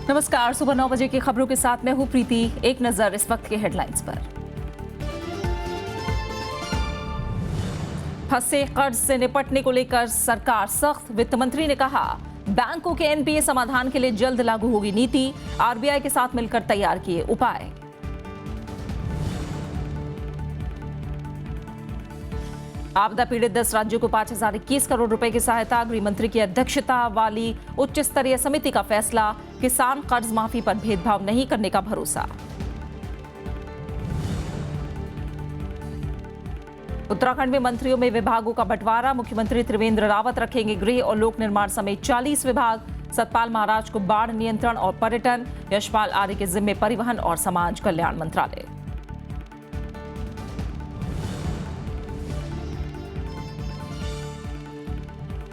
नमस्कार, सुबह 9 बजे की खबरों के साथ मैं हूं प्रीति। एक नजर इस वक्त के हेडलाइंस पर। फंसे कर्ज से निपटने को लेकर सरकार सख्त। वित्त मंत्री ने कहा, बैंकों के एनपीए समाधान के लिए जल्द लागू होगी नीति। आरबीआई के साथ मिलकर तैयार किए उपाय। आपदा पीड़ित 10 राज्यों को 5,021 करोड़ रुपए की सहायता। गृह मंत्री की अध्यक्षता वाली उच्च स्तरीय समिति का फैसला। किसान कर्ज माफी पर भेदभाव नहीं करने का भरोसा। उत्तराखंड में मंत्रियों में विभागों का बंटवारा। मुख्यमंत्री त्रिवेंद्र रावत रखेंगे गृह और लोक निर्माण समेत 40 विभाग। सतपाल महाराज को बाढ़ नियंत्रण और पर्यटन, यशपाल आर्य के जिम्मे परिवहन और समाज कल्याण मंत्रालय।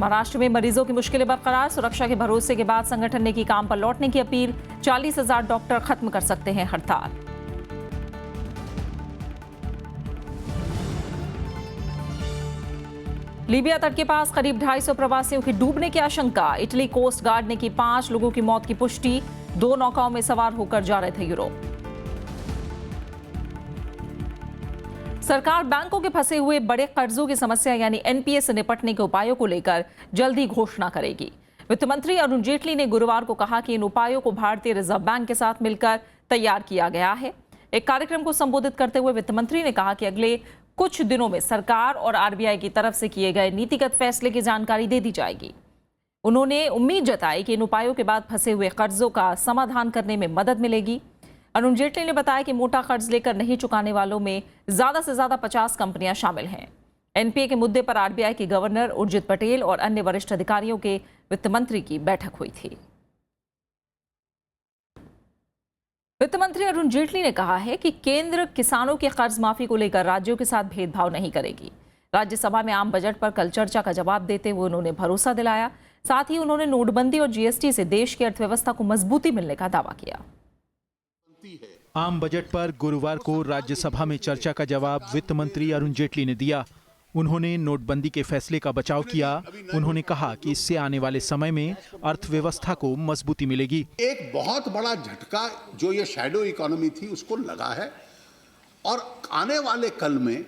महाराष्ट्र में मरीजों की मुश्किलें बरकरार। सुरक्षा के भरोसे के बाद संगठन ने की काम पर लौटने की अपील। 40,000 डॉक्टर खत्म कर सकते हैं हड़ताल। लीबिया तट के पास करीब 250 प्रवासियों की डूबने की आशंका। इटली कोस्ट गार्ड ने की 5 लोगों की मौत की पुष्टि। 2 नौकाओं में सवार होकर जा रहे थे यूरोप। सरकार बैंकों के फंसे हुए बड़े कर्जों की समस्या यानी एनपीए से निपटने के उपायों को लेकर जल्द ही घोषणा करेगी। वित्त मंत्री अरुण जेटली ने गुरुवार को कहा कि इन उपायों को भारतीय रिजर्व बैंक के साथ मिलकर तैयार किया गया है। एक कार्यक्रम को संबोधित करते हुए वित्त मंत्री ने कहा कि अगले कुछ दिनों में सरकार और आरबीआई की तरफ से किए गए नीतिगत फैसले की जानकारी दे दी जाएगी। उन्होंने उम्मीद जताई कि इन उपायों के बाद फंसे हुए कर्जों का समाधान करने में मदद मिलेगी। अरुण जेटली ने बताया कि मोटा कर्ज लेकर नहीं चुकाने वालों में ज्यादा से ज्यादा 50 कंपनियां शामिल हैं। एनपीए के मुद्दे पर आरबीआई के गवर्नर उर्जित पटेल और अन्य वरिष्ठ अधिकारियों के वित्त मंत्री की बैठक हुई थी। वित्त मंत्री अरुण जेटली ने कहा है कि केंद्र किसानों के कर्ज माफी को लेकर राज्यों के साथ भेदभाव नहीं करेगी। राज्यसभा में आम बजट पर कल चर्चा का जवाब देते हुए उन्होंने भरोसा दिलाया। साथ ही उन्होंने नोटबंदी और जीएसटी से देश की अर्थव्यवस्था को मजबूती मिलने का दावा किया। आम बजट पर गुरुवार को राज्यसभा में चर्चा का जवाब वित्त मंत्री अरुण जेटली ने दिया। उन्होंने नोटबंदी के फैसले का बचाव किया। उन्होंने कहा कि इससे आने वाले समय में अर्थव्यवस्था को मजबूती मिलेगी। एक बहुत बड़ा झटका जो ये शैडो इकोनॉमी थी उसको लगा है और आने वाले कल में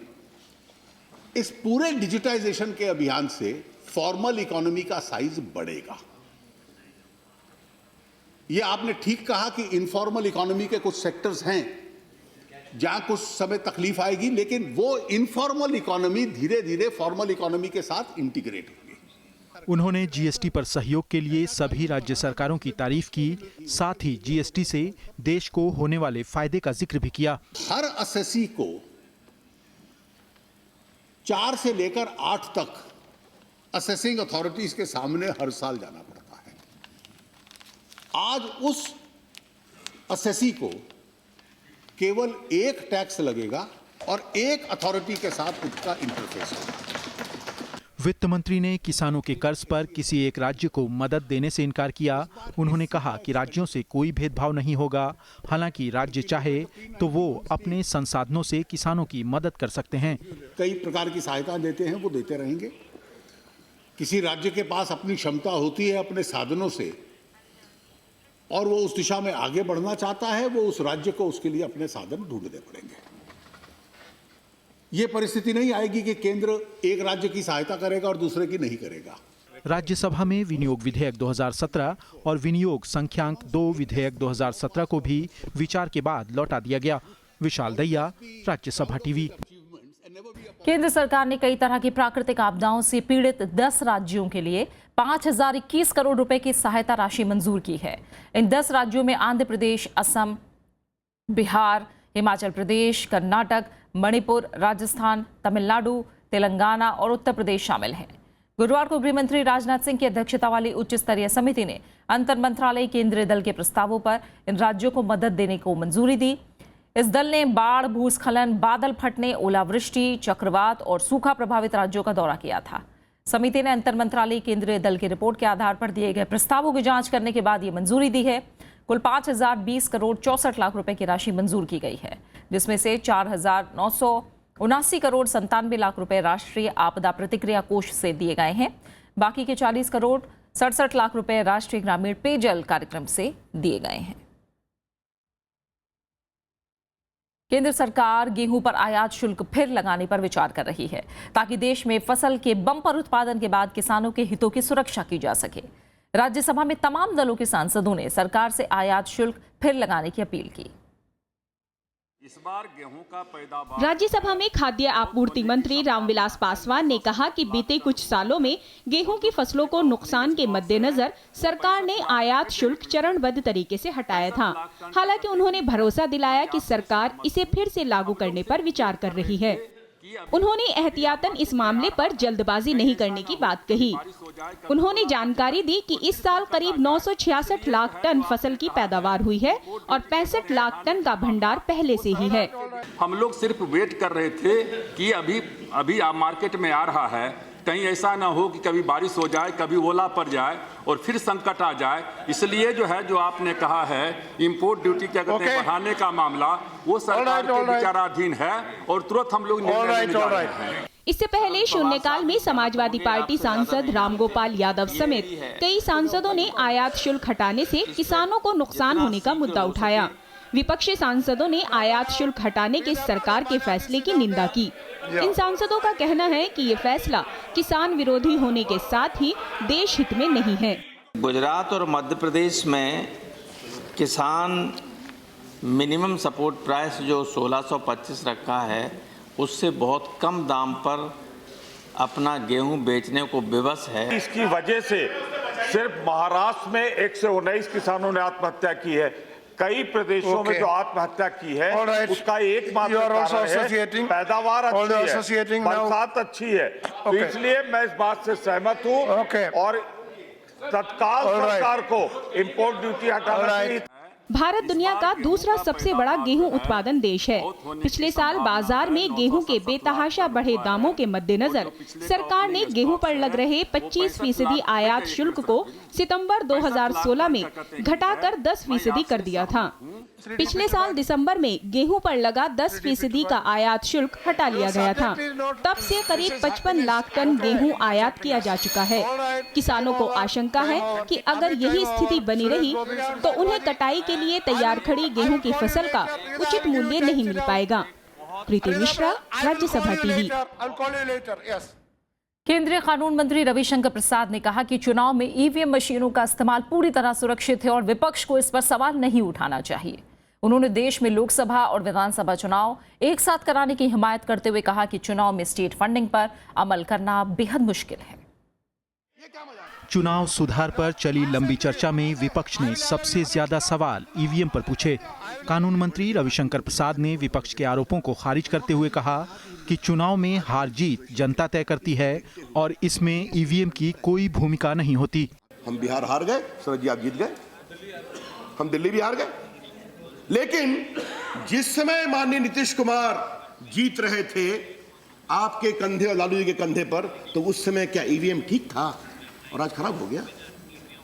इस पूरे डिजिटाइजेशन के अभियान से फॉर्मल इकोनॉमी का साइज बढ़ेगा। ये आपने ठीक कहा कि इनफॉर्मल इकोनॉमी के कुछ सेक्टर्स हैं जहां कुछ समय तकलीफ आएगी, लेकिन वो इनफॉर्मल इकोनॉमी धीरे धीरे फॉर्मल इकोनॉमी के साथ इंटीग्रेट होगी। उन्होंने जीएसटी पर सहयोग के लिए सभी राज्य सरकारों की तारीफ की। साथ ही जीएसटी से देश को होने वाले फायदे का जिक्र भी किया। हर असेसी को 4 से लेकर 8 तक असेसिंग अथॉरिटीज के सामने हर साल जाना पड़ता है। आज उस असेसी को केवल एक टैक्स लगेगा और एक अथॉरिटी के साथ उसका इंटरफेस होगा। वित्त मंत्री ने किसानों के कर्ज पर किसी एक राज्य को मदद देने से इनकार किया। उन्होंने कहा कि राज्यों से कोई भेदभाव नहीं होगा। हालांकि राज्य चाहे तो वो अपने संसाधनों से किसानों की मदद कर सकते हैं। कई प्रकार की सहायता देते हैं, वो देते रहेंगे। किसी राज्य के पास अपनी क्षमता होती है अपने साधनों से और वो उस दिशा में आगे बढ़ना चाहता है, वो उस राज्य को उसके लिए अपने साधन ढूंढने पड़ेंगे। ये परिस्थिति नहीं आएगी कि केंद्र एक राज्य की सहायता करेगा और दूसरे की नहीं करेगा। राज्यसभा में विनियोग विधेयक 2017 और विनियोग संख्यांक 2 विधेयक 2017 को भी विचार के बाद लौटा दिया गया। विशाल दैया, राज्यसभा टीवी। केंद्र सरकार ने कई तरह की प्राकृतिक आपदाओं से पीड़ित 10 राज्यों के लिए 5,021 करोड़ रुपए की सहायता राशि मंजूर की है। इन 10 राज्यों में आंध्र प्रदेश, असम, बिहार, हिमाचल प्रदेश, कर्नाटक, मणिपुर, राजस्थान, तमिलनाडु, तेलंगाना और उत्तर प्रदेश शामिल हैं। गुरुवार को गृह मंत्री राजनाथ सिंह की अध्यक्षता वाली उच्च स्तरीय समिति ने अंतर मंत्रालय केंद्रीय दल के प्रस्तावों पर इन राज्यों को मदद देने को मंजूरी दी। इस दल ने बाढ़, भूस्खलन, बादल फटने, ओलावृष्टि, चक्रवात और सूखा प्रभावित राज्यों का दौरा किया था। समिति ने अंतर मंत्रालय केंद्रीय दल की रिपोर्ट के आधार पर दिए गए प्रस्तावों की जांच करने के बाद ये मंजूरी दी है। कुल 5,020 करोड़ 64 लाख रुपए की राशि मंजूर की गई है, जिसमें से 4,979 करोड़ 97 लाख रुपए राष्ट्रीय आपदा प्रतिक्रिया कोष से दिए गए हैं। बाकी के 40 करोड़ 67 लाख रुपए राष्ट्रीय ग्रामीण पेयजल कार्यक्रम से दिए गए हैं। केंद्र सरकार गेहूं पर आयात शुल्क फिर लगाने पर विचार कर रही है ताकि देश में फसल के बम्पर उत्पादन के बाद किसानों के हितों की सुरक्षा की जा सके। राज्यसभा में तमाम दलों के सांसदों ने सरकार से आयात शुल्क फिर लगाने की अपील की। इस बार गेहूं का पैदावार। राज्यसभा में खाद्य आपूर्ति मंत्री रामविलास पासवान ने कहा कि बीते कुछ सालों में गेहूं की फसलों को नुकसान के मद्देनजर सरकार ने आयात शुल्क चरणबद्ध तरीके से हटाया था। हालांकि उन्होंने भरोसा दिलाया कि सरकार इसे फिर से लागू करने पर विचार कर रही है। उन्होंने एहतियातन इस मामले पर जल्दबाजी नहीं करने की बात कही। उन्होंने जानकारी दी कि इस साल करीब 966 लाख टन फसल की पैदावार हुई है और 65 लाख टन का भंडार पहले से ही है। हम लोग सिर्फ वेट कर रहे थे कि अभी मार्केट में आ रहा है, कहीं ऐसा ना हो कि कभी बारिश हो जाए, कभी ओला पड़ जाए और फिर संकट आ जाए। इसलिए जो आपने कहा है इंपोर्ट ड्यूटी क्या कहते हैं बढ़ाने का मामला, वो सरकार के विचाराधीन है और तुरंत हम लोग निर्णय लेने जा रहे हैं। इससे पहले शून्यकाल में समाजवादी पार्टी सांसद रामगोपाल यादव समेत कई सांसदों ने आयात शुल्क हटाने से किसानों को नुकसान होने का मुद्दा उठाया। विपक्षी सांसदों ने आयात शुल्क हटाने के सरकार के फैसले की निंदा की। इन सांसदों का कहना है कि ये फैसला किसान विरोधी होने के साथ ही देश हित में नहीं है। गुजरात और मध्य प्रदेश में किसान मिनिमम सपोर्ट प्राइस जो 1625 रखा है उससे बहुत कम दाम पर अपना गेहूं बेचने को विवश है। इसकी वजह से सिर्फ महाराष्ट्र में 119 किसानों ने आत्महत्या की है। कई प्रदेशों में जो आत्महत्या की है उसका एकमात्र कारण है पैदावार अच्छी है, बरसात अच्छी है। तो इसलिए मैं इस बात से सहमत हूँ और तत्काल सरकार को इंपोर्ट ड्यूटी हटाना चाहिए। भारत दुनिया का दूसरा सबसे बड़ा गेहूं उत्पादन देश है। पिछले साल बाजार में गेहूं के बेतहाशा बढ़े दामों के मद्देनजर सरकार ने गेहूं पर लग रहे 25% आयात शुल्क को सितंबर 2016 में घटाकर 10% कर दिया था। पिछले साल दिसंबर में गेहूं पर लगा 10% का आयात शुल्क हटा लिया गया था। तब से करीब 55 लाख टन गेहूं आयात किया जा चुका है। किसानों को आशंका है कि अगर यही स्थिति बनी रही तो उन्हें कटाई के लिए तैयार खड़ी गेहूं की फसल का उचित मूल्य नहीं मिल पाएगा। प्रीति मिश्रा, राज्यसभा टीवी। केंद्रीय कानून मंत्री रविशंकर प्रसाद ने कहा कि चुनाव में ईवीएम मशीनों का इस्तेमाल पूरी तरह सुरक्षित है और विपक्ष को इस पर सवाल नहीं उठाना चाहिए। उन्होंने देश में लोकसभा और विधानसभा चुनाव एक साथ कराने की हिमायत करते हुए कहा कि चुनाव में स्टेट फंडिंग पर अमल करना बेहद मुश्किल है। चुनाव सुधार पर चली लंबी चर्चा में विपक्ष ने सबसे ज्यादा सवाल ईवीएम पर पूछे। कानून मंत्री रविशंकर प्रसाद ने विपक्ष के आरोपों को खारिज करते हुए कहा कि चुनाव में हार जीत जनता तय करती है और इसमें ईवीएम की कोई भूमिका नहीं होती। हम बिहार हार गए, शरद जी आप जीत गए, हम दिल्ली भी हार गए, लेकिन जिस समय माननीय नीतीश कुमार जीत रहे थे आपके कंधे और लालू जी के कंधे पर, तो उस समय क्या ईवीएम ठीक था और आज खराब हो गया?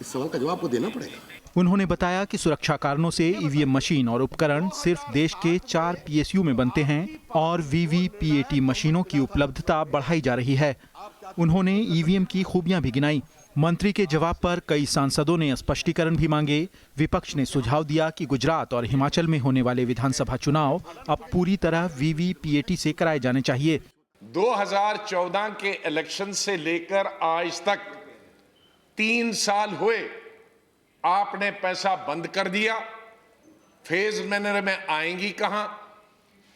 इस सवाल का जवाब आपको देना पड़ेगा। उन्होंने बताया कि सुरक्षा कारणों से ईवीएम मशीन और उपकरण सिर्फ देश के 4 पीएसयू में बनते हैं और वीवीपीएटी मशीनों की उपलब्धता बढ़ाई जा रही है। उन्होंने ईवीएम की खूबियां भी गिनाई। मंत्री के जवाब पर कई सांसदों ने स्पष्टीकरण भी मांगे। विपक्ष ने सुझाव दिया कि गुजरात और हिमाचल में होने वाले विधानसभा चुनाव अब पूरी तरह वीवीपीएटी से कराए जाने चाहिए। 2014 के इलेक्शन से लेकर आज तक 3 साल हुए, आपने पैसा बंद कर दिया। फेज मैनर में आएंगी कहां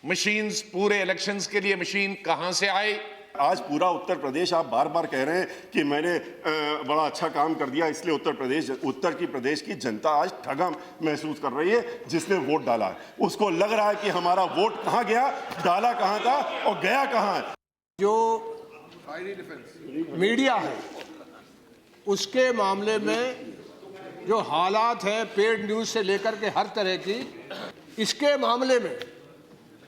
मशीन्स? पूरे इलेक्शंस के लिए मशीन कहां से आए? आज पूरा उत्तर प्रदेश, आप बार बार कह रहे हैं कि मैंने बड़ा अच्छा काम कर दिया, इसलिए उत्तर की प्रदेश की जनता आज ठगा महसूस कर रही है। जिसने वोट डाला है उसको लग रहा है कि हमारा वोट कहां गया, डाला कहां था और गया कहां है। जो मीडिया है उसके मामले में जो हालात हैं, पेड न्यूज़ से लेकर के हर तरह की, इसके मामले में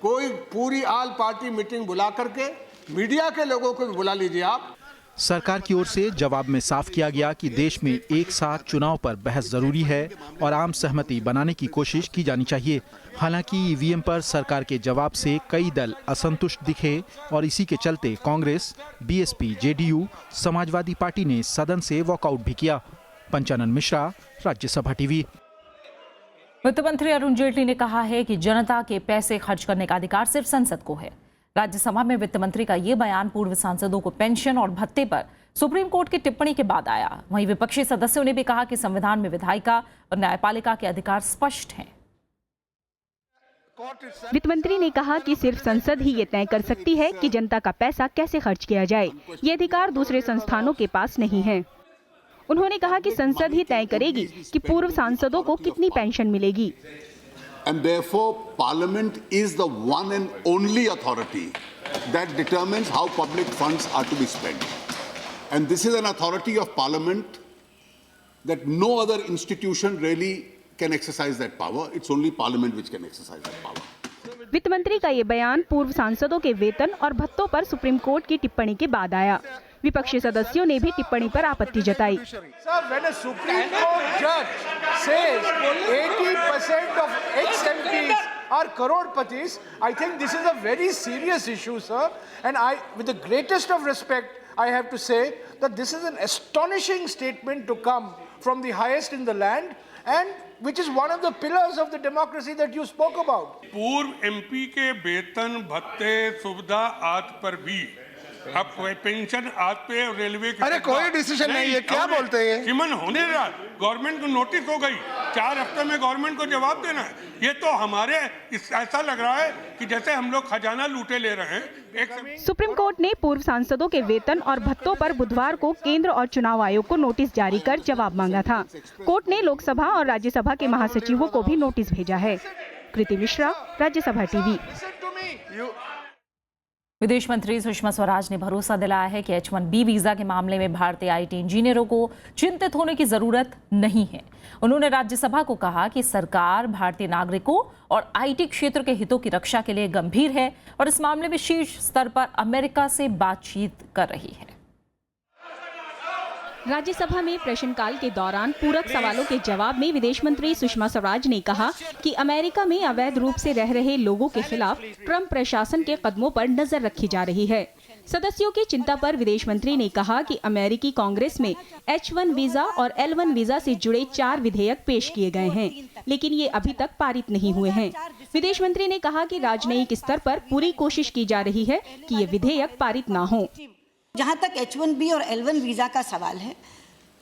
कोई पूरी ऑल पार्टी मीटिंग बुला करके मीडिया के लोगों को भी बुला लीजिए आप। सरकार की ओर से जवाब में साफ किया गया कि देश में एक साथ चुनाव पर बहस जरूरी है और आम सहमति बनाने की कोशिश की जानी चाहिए। हालांकि ईवीएम पर सरकार के जवाब से कई दल असंतुष्ट दिखे और इसी के चलते Congress, BSP, JDU, Samajwadi party ने सदन से वॉकआउट भी किया। पंचानन मिश्रा, राज्यसभा टीवी। वित्त मंत्री अरुण जेटली ने कहा है कि जनता के पैसे खर्च करने का अधिकार सिर्फ संसद को है। राज्यसभा में वित्त मंत्री का ये बयान पूर्व सांसदों को पेंशन और भत्ते पर सुप्रीम कोर्ट की टिप्पणी के बाद आया। वहीं विपक्षी सदस्यों ने भी कहा कि संविधान में विधायिका और न्यायपालिका के अधिकार स्पष्ट हैं। वित्त मंत्री ने कहा कि सिर्फ संसद ही ये तय कर सकती है कि जनता का पैसा कैसे खर्च किया जाए। ये अधिकार दूसरे संस्थानों के पास नहीं है। उन्होंने कहा कि संसद ही तय करेगी कि पूर्व सांसदों को कितनी पेंशन मिलेगी। And therefore, Parliament is the one and only authority that determines how public funds are to be spent. And this is an authority of Parliament that no other institution really can exercise that power. It's only Parliament which can exercise that power. वित्त मंत्री का ये बयान पूर्व सांसदों के वेतन और भत्तों पर सुप्रीम कोर्ट की टिप्पणी के बाद आया। विपक्षी सदस्यों ने भी टिप्पणी पर आपत्ति जताई। When a Supreme Court judge says 80% of ex-MPs are crorepati's, I think this is a very serious issue, sir. And with the greatest of respect, I have to say that this is an astonishing statement to come from the highest in the land, and which is one of the pillars of the democracy that you spoke about. पूर्व MP के वेतन, भत्ते, सुविधा आदि पर भी अब pension आज पे रेलवे की अरे कोई डिसीजन नहीं है, क्या बोलते हैं? चिमन होने रहा, गवर्नमेंट को नोटिस हो गई, 4 हफ्ते में गवर्नमेंट को जवाब देना है। ये तो हमारे ऐसा लग रहा है कि जैसे हम लोग खजाना लूटे ले रहे हैं। सुप्रीम कोर्ट ने पूर्व सांसदों के वेतन और भत्तों पर बुधवार को केंद्र और चुनाव आयोग को नोटिस जारी कर जवाब मांगा था। कोर्ट ने लोकसभा और राज्यसभा के महासचिवों को भी नोटिस भेजा है। कृति मिश्रा, राज्यसभा टीवी। विदेश मंत्री सुषमा स्वराज ने भरोसा दिलाया है कि H1B वीजा के मामले में भारतीय आईटी इंजीनियरों को चिंतित होने की जरूरत नहीं है। उन्होंने राज्यसभा को कहा कि सरकार भारतीय नागरिकों और आईटी क्षेत्र के हितों की रक्षा के लिए गंभीर है और इस मामले में शीर्ष स्तर पर अमेरिका से बातचीत कर रही है। राज्यसभा में प्रश्नकाल के दौरान पूरक सवालों के जवाब में विदेश मंत्री सुषमा स्वराज ने कहा कि अमेरिका में अवैध रूप से रह रहे लोगों के खिलाफ ट्रंप प्रशासन के कदमों पर नजर रखी जा रही है। सदस्यों की चिंता पर विदेश मंत्री ने कहा कि अमेरिकी कांग्रेस में H1 वीजा और L1 वीजा से जुड़े 4 विधेयक पेश किए गए हैं, लेकिन ये अभी तक पारित नहीं हुए हैं। विदेश मंत्री ने कहा कि राजनयिक स्तर पर पूरी कोशिश की जा रही है कि ये विधेयक पारित न हो। जहाँ तक H1B और L1 वीज़ा का सवाल है,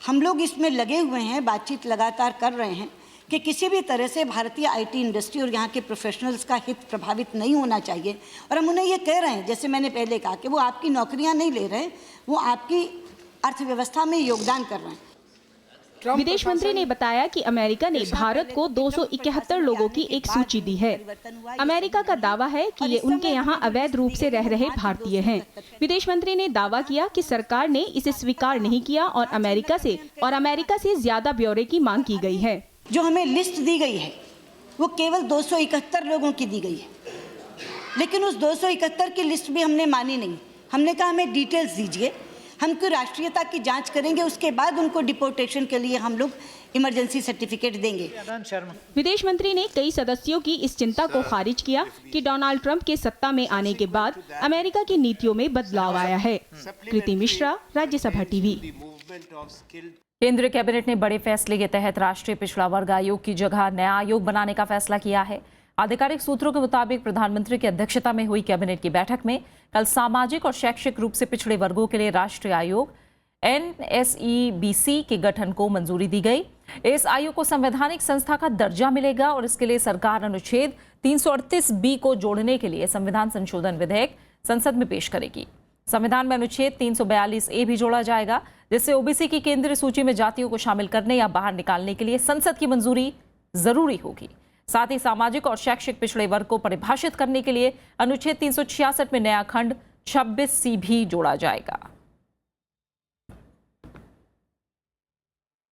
हम लोग इसमें लगे हुए हैं, बातचीत लगातार कर रहे हैं कि किसी भी तरह से भारतीय आईटी इंडस्ट्री और यहाँ के प्रोफेशनल्स का हित प्रभावित नहीं होना चाहिए। और हम उन्हें ये कह रहे हैं, जैसे मैंने पहले कहा, कि वो आपकी नौकरियाँ नहीं ले रहे, वो आपकी अर्थव्यवस्था में योगदान कर रहे हैं। विदेश मंत्री ने बताया कि अमेरिका ने भारत को 271 लोगों की एक सूची दी है। अमेरिका का दावा है कि ये उनके यहाँ अवैध रूप से रह रहे भारतीय हैं। विदेश मंत्री ने दावा किया कि सरकार ने इसे स्वीकार नहीं किया और अमेरिका से ज्यादा ब्यौरे की मांग की गई है। जो हमें लिस्ट दी गई है वो केवल 271 लोगों की दी गई है, लेकिन उस 271 की लिस्ट भी हमने मानी नहीं। हमने कहा हमें डिटेल्स दीजिए, हम क्यों राष्ट्रीयता की जांच करेंगे, उसके बाद उनको डिपोर्टेशन के लिए हम लोग इमरजेंसी सर्टिफिकेट देंगे। विदेश मंत्री ने कई सदस्यों की इस चिंता को खारिज किया कि डोनाल्ड ट्रंप के सत्ता में आने के बाद अमेरिका की नीतियों में बदलाव आया है। कृति मिश्रा, राज्यसभा टीवी। केंद्रीय कैबिनेट ने बड़े फैसले के तहत राष्ट्रीय पिछड़ा वर्ग आयोग की जगह नया आयोग बनाने का फैसला किया है। आधिकारिक सूत्रों के मुताबिक प्रधानमंत्री की अध्यक्षता में हुई कैबिनेट की बैठक में कल सामाजिक और शैक्षिक रूप से पिछड़े वर्गों के लिए राष्ट्रीय आयोग NSEBC के गठन को मंजूरी दी गई। इस आयोग को संवैधानिक संस्था का दर्जा मिलेगा और इसके लिए सरकार अनुच्छेद 338B को जोड़ने के लिए संविधान संशोधन विधेयक संसद में पेश करेगी। संविधान में अनुच्छेद 342A भी जोड़ा जाएगा, जिससे ओबीसी की केंद्रीय सूची में जातियों को शामिल करने या बाहर निकालने के लिए संसद की मंजूरी जरूरी होगी। साथ ही सामाजिक और शैक्षिक पिछड़े वर्ग को परिभाषित करने के लिए अनुच्छेद 366 में नया खंड 26C भी जोड़ा जाएगा।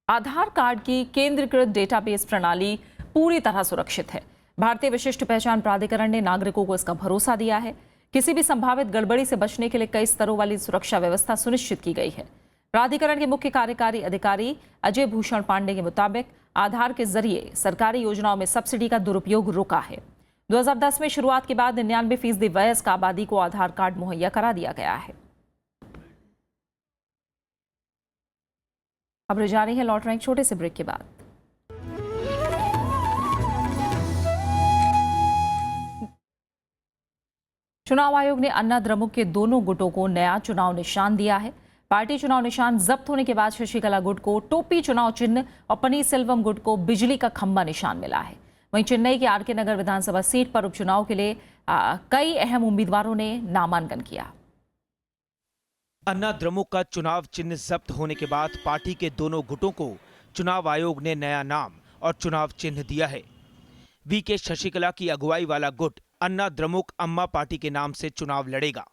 आधार कार्ड की केंद्रीकृत डेटाबेस प्रणाली पूरी तरह सुरक्षित है। भारतीय विशिष्ट पहचान प्राधिकरण ने नागरिकों को इसका भरोसा दिया है। किसी भी संभावित गड़बड़ी से बचने के लिए कई स्तरों वाली सुरक्षा व्यवस्था सुनिश्चित की गई है। प्राधिकरण के मुख्य कार्यकारी अधिकारी अजय भूषण पांडे के मुताबिक आधार के जरिए सरकारी योजनाओं में सब्सिडी का दुरुपयोग रुका है। 2010 में शुरुआत के बाद 99% वयस्क आबादी को आधार कार्ड मुहैया करा दिया गया है। खबरें जारी है, लौट रहे हैं एक छोटे से ब्रेक के बाद। चुनाव आयोग ने अन्ना द्रमुक के दोनों गुटों को नया चुनाव निशान दिया है। पार्टी चुनाव निशान जब्त होने के बाद शशिकला गुट को टोपी चुनाव चिन्ह और पनीरसेल्वम गुट को बिजली का खंभा निशान मिला है। वहीं चेन्नई के आरके नगर विधानसभा सीट पर उपचुनाव के लिए कई अहम उम्मीदवारों ने नामांकन किया। अन्ना द्रमुक का चुनाव चिन्ह जब्त होने के बाद पार्टी के दोनों गुटों को चुनाव आयोग ने नया नाम और चुनाव चिन्ह दिया है। वीके शशिकला की अगुवाई वाला गुट अन्ना द्रमुक अम्मा पार्टी के नाम से चुनाव लड़ेगा।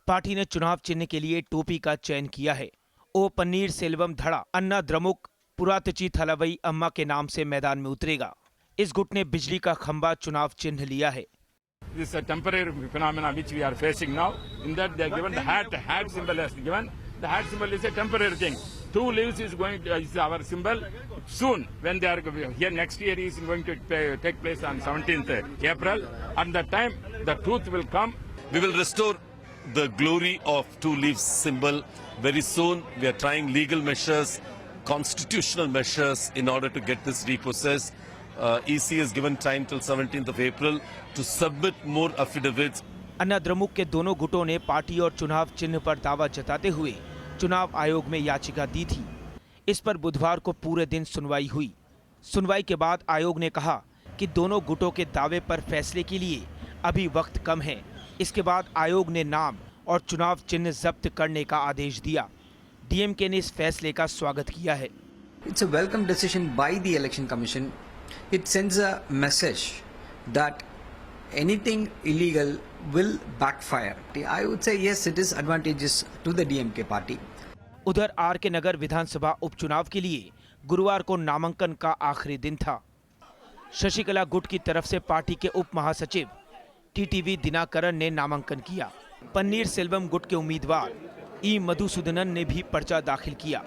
पार्टी ने चुनाव चिन्ह के लिए टोपी का चयन किया है। ओ पनीरसेल्वम धड़ा अन्ना द्रमुक पुरातची थलावई अम्मा के नाम से मैदान में उतरेगा। इस गुट ने बिजली का खंभा चुनाव चिन्ह लिया है। This is a temporary phenomena which we are facing now. In that they are given the hat symbol has given. The hat symbol is a temporary thing. 2 leaves is going to, is our symbol. Soon, when they are here next year is going to take place on 17th April. At that time, the truth will come. We will restore the glory of 2 leaves symbol very soon. We are trying legal measures, constitutional measures in order to get this repossessed. EC has given time till 17th of April to submit more affidavits. अन्ना द्रमुक के दोनों गुटों ने party और चुनाव चिन्ह पर दावा जताते हुए चुनाव आयोग में याचिका दी थी। इस पर बुधवार को पूरे दिन सुनवाई हुई। सुनवाई के बाद आयोग ने कहा कि दोनों गुटों के दावे पर फैसले के लिए अभी वक्त कम है। इसके बाद आयोग ने नाम और चुनाव चिन्ह जब्त करने का आदेश दिया। डीएमके ने इस फैसले का स्वागत किया है। It's a welcome decision by the Election Commission. It sends a message that anything illegal will backfire. I would say yes, it is advantageous to the DMK party. उधर आरके नगर विधानसभा उपचुनाव के लिए गुरुवार को नामांकन का आखिरी दिन था। शशिकला गुट की तरफ से पार्टी के उप महासचिव टीटीवी दिनाकरन ने नामांकन किया। पनीरसेल्वम गुट के उम्मीदवार ई मधुसूदनन ने भी पर्चा दाखिल किया।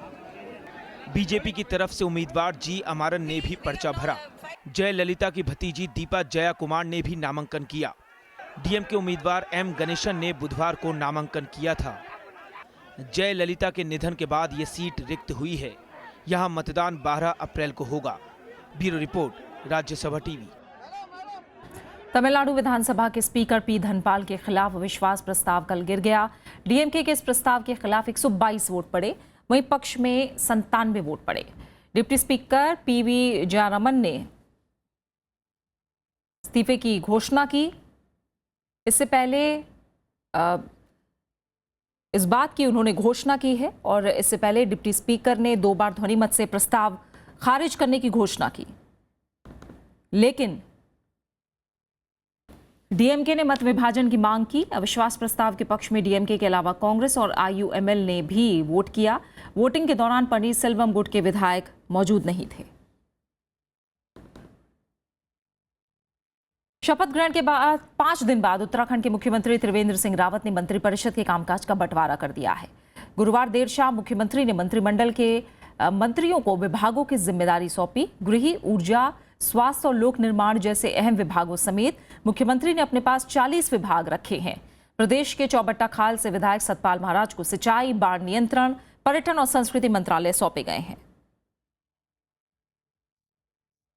बीजेपी की तरफ से उम्मीदवार जी अमारन ने भी पर्चा भरा। जय ललिता की भतीजी दीपा जया कुमार ने भी नामांकन किया। डीएमके उम्मीदवार एम गणेशन ने बुधवार को नामांकन किया था। जय ललिता के निधन के बाद ये सीट रिक्त हुई है। यहां मतदान 12 अप्रैल को होगा। Bureau report, Rajya Sabha TV. Tamil Nadu Vidhan Sabha के स्पीकर पी धनपाल के खिलाफ अविश्वास प्रस्ताव कल गिर गया। डीएमके के इस प्रस्ताव के खिलाफ 122 वोट पड़े, वहीं पक्ष में 97 वोट पड़े। डिप्टी स्पीकर पीवी जयरामन ने इस्तीफे की घोषणा की। इससे पहले इस बात की उन्होंने घोषणा की है और इससे पहले डिप्टी स्पीकर ने 2 बार ध्वनिमत से प्रस्ताव खारिज करने की घोषणा की, लेकिन डीएमके ने मत विभाजन की मांग की। अविश्वास प्रस्ताव के पक्ष में डीएमके के अलावा कांग्रेस और आईयूएमएल ने भी वोट किया। वोटिंग के दौरान पनीरसेल्वम गुट के विधायक मौजूद नहीं थे। शपथ ग्रहण के बाद 5 दिन बाद उत्तराखंड के मुख्यमंत्री त्रिवेंद्र सिंह रावत ने मंत्रिपरिषद के कामकाज का बंटवारा कर दिया है। गुरुवार देर शाम मुख्यमंत्री ने मंत्रिमंडल के मंत्रियों को विभागों की जिम्मेदारी सौंपी। गृह, ऊर्जा, स्वास्थ्य और लोक निर्माण जैसे अहम विभागों समेत मुख्यमंत्री ने अपने पास 40 विभाग रखे हैं। प्रदेश के चौबट्टा खाल से विधायक सतपाल महाराज को सिंचाई, बाढ़ नियंत्रण, पर्यटन और संस्कृति मंत्रालय सौंपे गए हैं।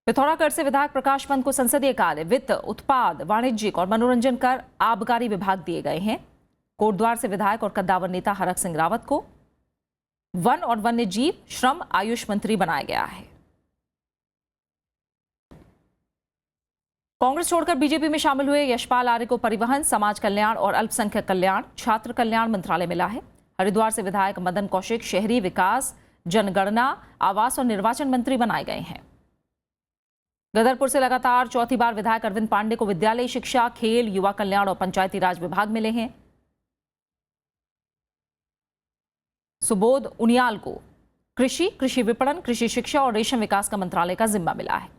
पिथौरागढ़ से विधायक प्रकाश पंत को संसदीय कार्य, वित्त, उत्पाद, वाणिज्यिक और मनोरंजन कर आबकारी विभाग दिए गए हैं। कोटद्वार से विधायक और कद्दावर नेता हरक सिंह रावत को वन और वन्य जीव, श्रम, आयुष मंत्री बनाया गया है। कांग्रेस छोड़कर बीजेपी में शामिल हुए यशपाल आर्य को परिवहन, समाज कल्याण और अल्पसंख्यक कल्याण, छात्र कल्याण मंत्रालय मिला है। हरिद्वार से विधायक मदन कौशिक शहरी विकास, जनगणना, आवास और निर्वाचन मंत्री बनाए गए हैं। गदरपुर से लगातार चौथी बार विधायक अरविंद पांडे को विद्यालय शिक्षा, खेल, युवा कल्याण और पंचायती राज विभाग मिले हैं। सुबोध उनियाल को कृषि, कृषि विपणन, कृषि शिक्षा और रेशम विकास का मंत्रालय का जिम्मा मिला है।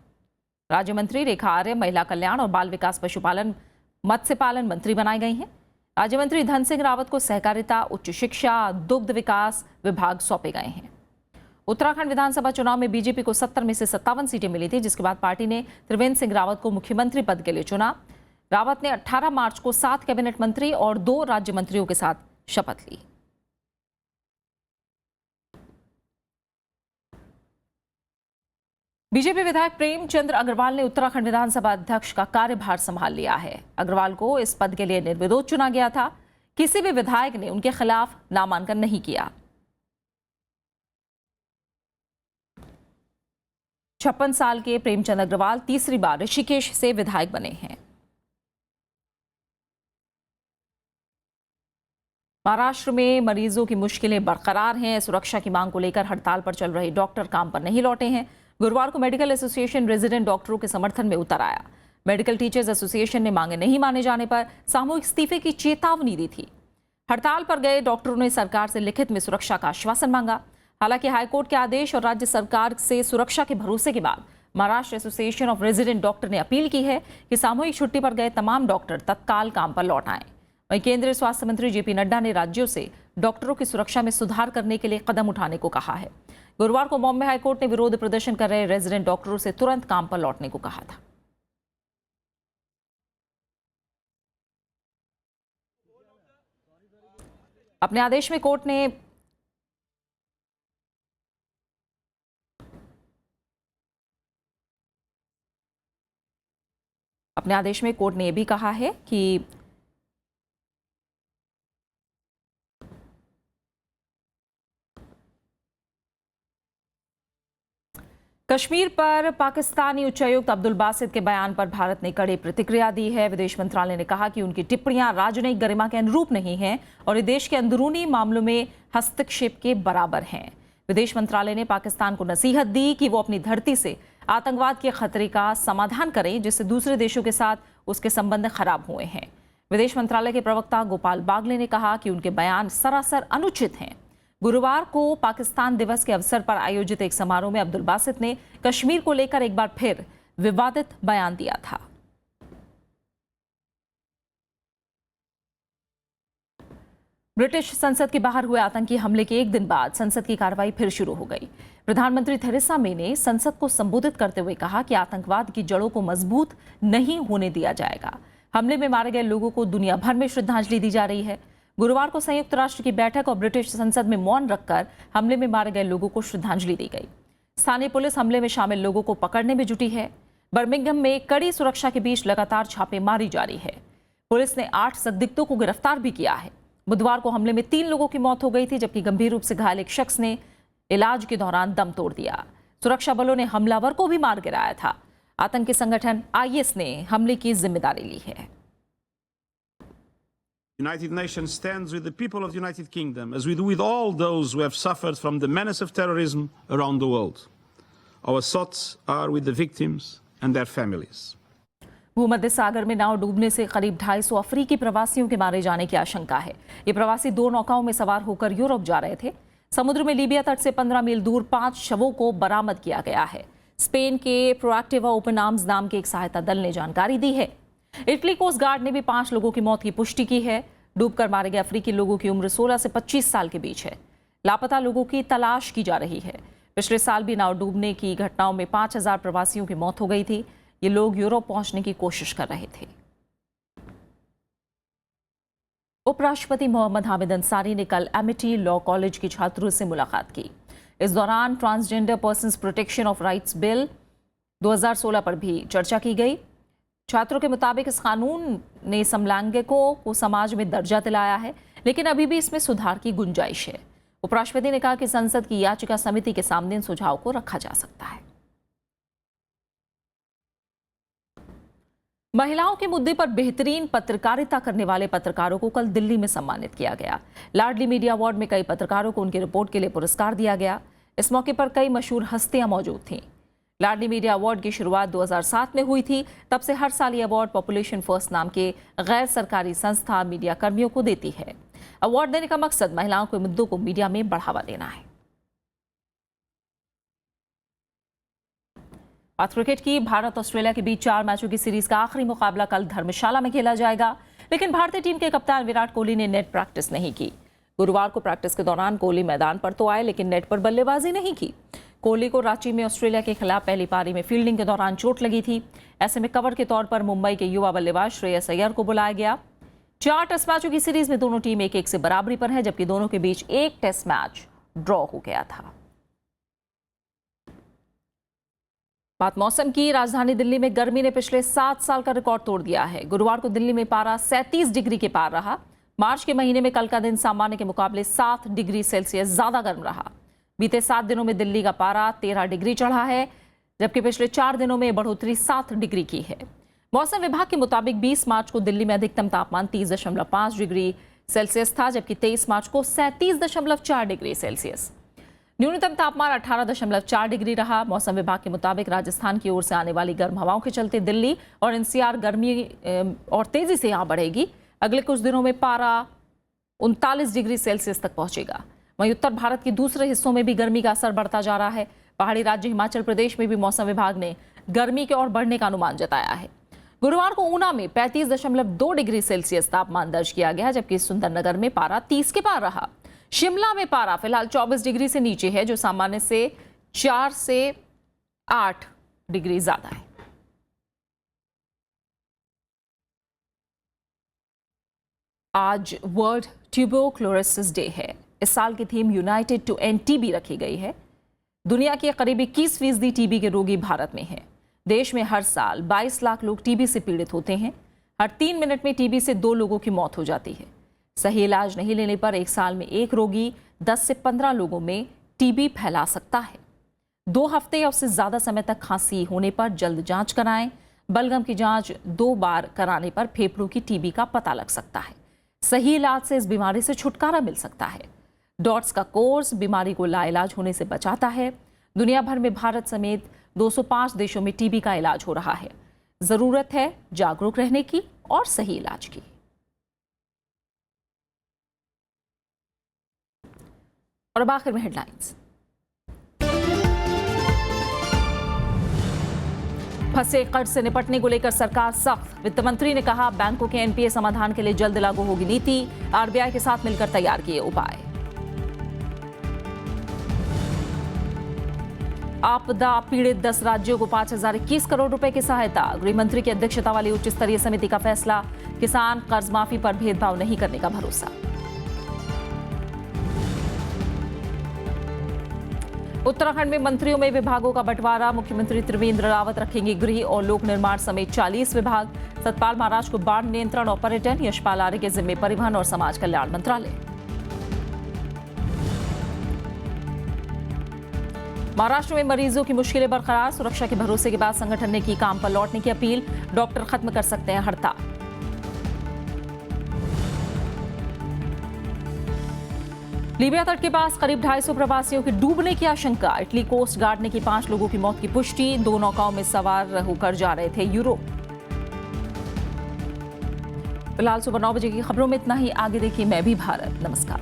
राज्य मंत्री रेखा आर्य महिला कल्याण और बाल विकास, पशुपालन, मत्स्य पालन मंत्री बनाई गई हैं। राज्य मंत्री धन सिंह रावत को सहकारिता, उच्च शिक्षा, दुग्ध विकास विभाग सौंपे गए हैं। उत्तराखंड विधानसभा चुनाव में बीजेपी को 70 में से 57 सीटें मिली थी, जिसके बाद पार्टी ने त्रिवेंद्र सिंह रावत को मुख्यमंत्री पद के लिए चुना। रावत ने 18 मार्च को 7 कैबिनेट मंत्री और 2 राज्य मंत्रियों के साथ शपथ ली। बीजेपी विधायक प्रेमचंद्र अग्रवाल ने उत्तराखंड विधानसभा अध्यक्ष का कार्यभार संभाल लिया है। अग्रवाल को इस पद के लिए निर्विरोध चुना गया था। किसी भी विधायक ने उनके खिलाफ नामांकन नहीं किया। 56 साल के प्रेमचंद अग्रवाल तीसरी बार ऋषिकेश से विधायक बने हैं। महाराष्ट्र में मरीजों की मुश्किलें बरकरार हैं। सुरक्षा की मांग को लेकर हड़ताल पर चल रहे डॉक्टर काम पर नहीं लौटे हैं। गुरुवार को मेडिकल एसोसिएशन रेजिडेंट डॉक्टरों के समर्थन में उतर आया। मेडिकल टीचर्स एसोसिएशन ने मांगे नहीं माने जाने पर सामूहिक इस्तीफे की चेतावनी दी थी। हड़ताल पर गए डॉक्टरों ने सरकार से लिखित में सुरक्षा का आश्वासन मांगा। हालांकि हाईकोर्ट के आदेश और राज्य सरकार से सुरक्षा के भरोसे के बाद Maharashtra association of resident doctor ने अपील की है कि सामूहिक छुट्टी पर गए तमाम डॉक्टर तत्काल काम पर लौट आएं। वहीं केंद्रीय स्वास्थ्य मंत्री जेपी नड्डा ने राज्यों से डॉक्टरों की सुरक्षा में सुधार करने के लिए कदम उठाने को कहा है। गुरुवार को बॉम्बे हाईकोर्ट ने विरोध प्रदर्शन कर रहे रेजिडेंट डॉक्टरों से तुरंत काम पर लौटने को कहा था। अपने आदेश में कोर्ट ने यह भी कहा है कि कश्मीर पर पाकिस्तानी उच्चायुक्त अब्दुल बासित के बयान पर भारत ने कड़ी प्रतिक्रिया दी है। विदेश मंत्रालय ने कहा कि उनकी टिप्पणियां राजनयिक गरिमा के अनुरूप नहीं हैं और ये देश के अंदरूनी मामलों में हस्तक्षेप के बराबर हैं। विदेश मंत्रालय ने पाकिस्तान को नसीहत दी कि वो अपनी धरती से आतंकवाद के खतरे का समाधान करें, जिससे दूसरे देशों के साथ उसके संबंध खराब हुए हैं। विदेश मंत्रालय के प्रवक्ता गोपाल बागले ने कहा कि उनके बयान सरासर अनुचित हैं। गुरुवार को पाकिस्तान दिवस के अवसर पर आयोजित एक समारोह में अब्दुल बासित ने कश्मीर को लेकर एक बार फिर विवादित बयान दिया था। ब्रिटिश संसद के बाहर हुए आतंकी हमले के एक दिन बाद संसद की कार्रवाई फिर शुरू हो गई। प्रधानमंत्री थेरेसा मे ने संसद को संबोधित करते हुए कहा कि आतंकवाद की जड़ों को मजबूत नहीं होने दिया जाएगा। हमले में मारे गए लोगों को दुनिया भर में श्रद्धांजलि दी जा रही है। गुरुवार को संयुक्त राष्ट्र की बैठक और ब्रिटिश संसद में मौन रखकर हमले में मारे गए लोगों को श्रद्धांजलि दी गई। स्थानीय पुलिस हमले में शामिल लोगों को पकड़ने में जुटी है। बर्मिंघम में कड़ी सुरक्षा के बीच लगातार छापेमारी जारी है। पुलिस ने 8 संदिग्धों को गिरफ्तार भी किया है। बुधवार को हमले में 3 लोगों की मौत हो गई थी, जबकि गंभीर रूप से घायल एक शख्स ने इलाज के दौरान दम तोड़ दिया। सुरक्षा बलों ने हमलावर को भी मार गिराया था। आतंकी संगठन IS ने हमले की जिम्मेदारी ली है। United Nations stands with the people of the United Kingdom, as we do with all those who have suffered from the menace of terrorism around the world. Our thoughts are with the victims and their families. भूमध्य सागर में नाव डूबने से करीब 250 अफ्रीकी प्रवासियों के मारे जाने की आशंका है। ये प्रवासी 2 नौकाओं में सवार होकर यूरोप जा रहे थे। समुद्र में लीबिया तट से 15 मील दूर 5 शवों को बरामद किया गया है। स्पेन के प्रोएक्टिवा ओपन आर्म्स नाम के एक सहायता दल ने जानकारी दी है। इटली कोस्ट गार्ड ने भी 5 लोगों की मौत की पुष्टि की है। डूबकर मारे गए अफ्रीकी लोगों की उम्र 16 से 25 साल के बीच है। लापता लोगों की तलाश की जा रही है। पिछले साल भी नाव डूबने की घटनाओं में 5000 प्रवासियों की मौत हो गई थी। ये लोग यूरोप पहुंचने की कोशिश कर रहे थे। उपराष्ट्रपति मोहम्मद हामिद अंसारी ने कल एमिटी लॉ कॉलेज के छात्रों से मुलाकात की। इस दौरान transgender persons protection of rights bill 2016 पर भी चर्चा की गई। छात्रों के मुताबिक इस कानून ने समलैंगिकों को समाज में दर्जा दिलाया है, लेकिन अभी भी इसमें सुधार की गुंजाइश है। उपराष्ट्रपति ने कहा कि संसद की याचिका समिति के सामने इन सुझाव को रखा जा सकता है। महिलाओं के मुद्दे पर बेहतरीन पत्रकारिता करने वाले पत्रकारों को कल दिल्ली में सम्मानित किया गया। लाडली मीडिया अवार्ड में कई पत्रकारों को उनकी रिपोर्ट के लिए पुरस्कार दिया गया। इस मौके पर कई मशहूर हस्तियां मौजूद थीं। लाडली मीडिया अवार्ड की शुरुआत 2007 में हुई थी। तब से हर साल ये अवार्ड पॉपुलेशन फर्स्ट नाम के गैर सरकारी संस्था मीडिया कर्मियों को देती है। अवार्ड देने का मकसद महिलाओं के मुद्दों को मीडिया में बढ़ावा देना है। बात क्रिकेट की। भारत ऑस्ट्रेलिया के बीच 4 मैचों की सीरीज का आखिरी मुकाबला कल धर्मशाला में खेला जाएगा, लेकिन भारतीय टीम के कप्तान विराट कोहली ने नेट प्रैक्टिस नहीं की। गुरुवार को प्रैक्टिस के दौरान कोहली मैदान पर तो आए, लेकिन नेट पर बल्लेबाजी नहीं की। कोहली को रांची में ऑस्ट्रेलिया के खिलाफ पहली पारी में फील्डिंग के दौरान चोट लगी थी। ऐसे में कवर के तौर पर मुंबई के युवा बल्लेबाज श्रेयस अय्यर को बुलाया गया। 4 टेस्ट मैचों की सीरीज में दोनों टीम 1-1 से बराबरी पर है, जबकि दोनों के बीच एक टेस्ट मैच ड्रॉ हो गया था। बात मौसम की। राजधानी दिल्ली में गर्मी ने पिछले 7 साल का रिकॉर्ड तोड़ दिया है। गुरुवार को दिल्ली में पारा 37 डिग्री के पार रहा। मार्च के महीने में कल का दिन सामान्य के मुकाबले 7 डिग्री सेल्सियस ज्यादा गर्म रहा। बीते 7 दिनों में दिल्ली का पारा 13 डिग्री चढ़ा है, जबकि पिछले 4 दिनों में बढ़ोतरी 7 डिग्री की है। मौसम विभाग के मुताबिक 20 मार्च को दिल्ली में अधिकतम तापमान 30.5 डिग्री सेल्सियस था, जबकि 23 मार्च को 37.4 डिग्री सेल्सियस। न्यूनतम तापमान 18.4 डिग्री रहा। मौसम विभाग के मुताबिक राजस्थान की ओर से आने वाली गर्म हवाओं के चलते दिल्ली और एनसीआर गर्मी और तेजी से यहां बढ़ेगी। अगले कुछ दिनों में पारा 39 डिग्री सेल्सियस तक पहुंचेगा। वहीं उत्तर भारत के दूसरे हिस्सों में भी गर्मी का असर बढ़ता जा रहा है। पहाड़ी राज्य हिमाचल प्रदेश में भी मौसम विभाग ने गर्मी के और बढ़ने का अनुमान जताया है। गुरुवार को ऊना में 35.2 डिग्री सेल्सियस तापमान दर्ज किया गया, जबकि सुंदरनगर में पारा 30 के पार रहा। शिमला में पारा फिलहाल 24 डिग्री से नीचे है, जो सामान्य से 4 से 8 डिग्री ज्यादा है। आज वर्ल्ड ट्यूबरक्लोसिस डे है। इस साल की theme united to end TB रखी गई है। दुनिया के करीब 21% टीबी के रोगी भारत में हैं। देश में हर साल 22 लाख लोग टीबी से पीड़ित होते हैं। हर 3 मिनट में टीबी से 2 लोगों की मौत हो जाती है। सही इलाज नहीं लेने पर एक साल में एक रोगी 10 से 15 लोगों में टीबी फैला सकता है। 2 हफ्ते या उससे ज्यादा समय तक खांसी होने पर जल्द जांच कराएं। बलगम की जांच 2 बार कराने पर फेफड़ों की टीबी का पता लग सकता है। सही इलाज से इस बीमारी से छुटकारा मिल सकता है। डॉट्स का कोर्स बीमारी को लाइलाज होने से बचाता है। दुनिया भर में भारत समेत 205 देशों में टीबी का इलाज हो रहा है। जरूरत है जागरूक रहने की और सही इलाज की। और अब आखिर में हेडलाइंस। फंसे कर्ज से निपटने को लेकर सरकार सख्त। वित्त मंत्री ने कहा, बैंकों के एनपीए समाधान के लिए जल्द लागू होगी नीति। आरबीआई के साथ मिलकर तैयार किए उपाय। आपदा पीड़ित 10 राज्यों को 5,021 करोड़ रुपए की सहायता। गृह मंत्री की अध्यक्षता वाली उच्च स्तरीय समिति का फैसला। किसान कर्ज माफी पर भेदभाव नहीं करने का भरोसा। उत्तराखंड में मंत्रियों में विभागों का बंटवारा। मुख्यमंत्री त्रिवेंद्र रावत रखेंगे गृह और लोक निर्माण समेत 40 विभाग। सतपाल महाराज को बाढ़ नियंत्रण और पर्यटन, यशपाल आर्य के जिम्मे परिवहन और समाज कल्याण मंत्रालय। महाराष्ट्र में मरीजों की मुश्किलें बरकरार। सुरक्षा के भरोसे के बाद संगठन ने की काम पर लौटने की अपील। डॉक्टर खत्म कर सकते हैं हड़ताल। लीबिया तट के पास करीब 250 प्रवासियों के डूबने की आशंका। इटली कोस्ट गार्ड ने की 5 लोगों की मौत की पुष्टि। 2 नौकाओं में सवार होकर जा रहे थे यूरोप। फिलहाल सुबह 9 बजे की खबरों में इतना ही। आगे देखिए मैं भी भारत। नमस्कार।